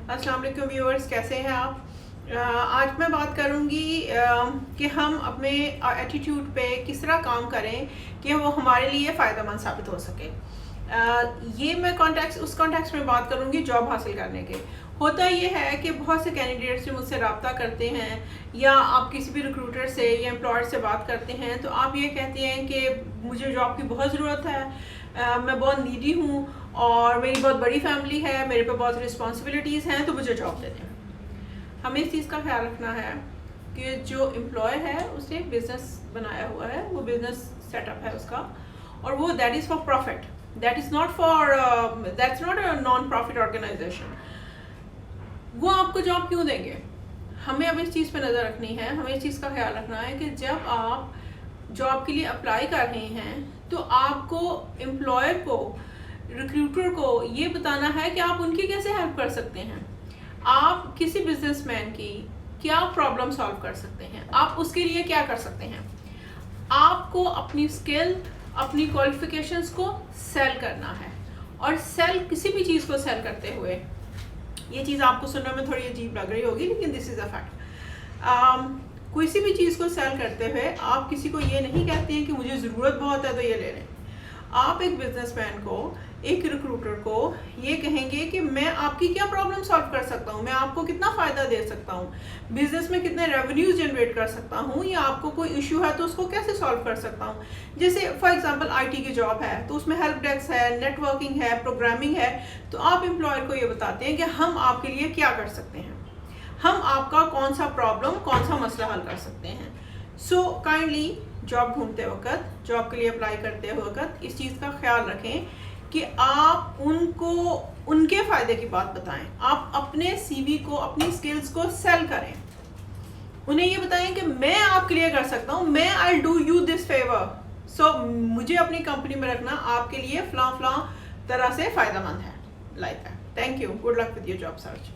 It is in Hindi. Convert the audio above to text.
अस्सलाम वालेकुम व्यूअर्स, कैसे हैं आप? आज मैं बात करूंगी कि हम अपने एटीट्यूड पे किस तरह काम करें कि वो हमारे लिए फ़ायदेमंद साबित हो सके। ये मैं उस कॉन्टेक्स्ट में बात करूंगी जॉब हासिल करने के। होता ये है कि बहुत से कैंडिडेट्स जो मुझसे रब्ता करते हैं या आप किसी भी रिक्रूटर से या एम्प्लॉयर से बात करते हैं तो आप ये कहते हैं कि मुझे जॉब की बहुत ज़रूरत है, मैं बहुत नीडी हूँ और मेरी बहुत बड़ी फैमिली है, मेरे पे बहुत रिस्पॉन्सिबिलिटीज़ हैं, तो मुझे जॉब दे दें। हमें इस चीज़ का ख्याल रखना है कि जो एम्प्लॉय है उसने बिज़नेस बनाया हुआ है, वो बिज़नेस सेटअप है उसका, और वो that is for profit, that's not a non profit organisation. वो आपको जॉब क्यों देंगे? हमें अब इस चीज़ पे नज़र रखनी है, हमें इस चीज़ का ख्याल रखना है कि जब आप जॉब के लिए अप्लाई कर रहे हैं तो आपको एम्प्लॉयर को, रिक्रूटर को ये बताना है कि आप उनकी कैसे हेल्प कर सकते हैं। आप किसी बिजनेसमैन की क्या प्रॉब्लम सॉल्व कर सकते हैं, आप उसके लिए क्या कर सकते हैं। आपको अपनी स्किल, अपनी क्वालिफिकेशंस को सेल करना है, और किसी भी चीज़ को सेल करते हुए, ये चीज़ आपको सुनने में थोड़ी अजीब लग रही होगी लेकिन दिस इज़ अ फैक्ट। किसी भी चीज़ को सेल करते हुए आप किसी को ये नहीं कहते हैं कि मुझे ज़रूरत बहुत है तो ये ले लें। आप एक बिजनेसमैन को, एक रिक्रूटर को ये कहेंगे कि मैं आपकी क्या प्रॉब्लम सॉल्व कर सकता हूँ, मैं आपको कितना फ़ायदा दे सकता हूँ, बिजनेस में कितने रेवेन्यूज जनरेट कर सकता हूँ, या आपको कोई इशू है तो उसको कैसे सॉल्व कर सकता हूँ। जैसे फॉर एग्जांपल आईटी की जॉब है तो उसमें हेल्प डेस्क है, नेटवर्किंग है, प्रोग्रामिंग है, तो आप एम्प्लॉयर को ये बताते हैं कि हम आपके लिए क्या कर सकते हैं, हम आपका कौन सा प्रॉब्लम, कौन सा मसला हल कर सकते हैं। सो काइंडली जॉब ढूंढते वक्त, जॉब के लिए अप्लाई करते वक्त इस चीज़ का ख्याल रखें कि आप उनको उनके फ़ायदे की बात बताएं। आप अपने सीवी को, अपनी स्किल्स को सेल करें। उन्हें ये बताएं कि मैं आपके लिए कर सकता हूँ, मैं I do you this favour, so मुझे अपनी कंपनी में रखना आपके लिए फलां फलां तरह से फ़ायदेमंद है, like that. Thank you, good luck with your job search.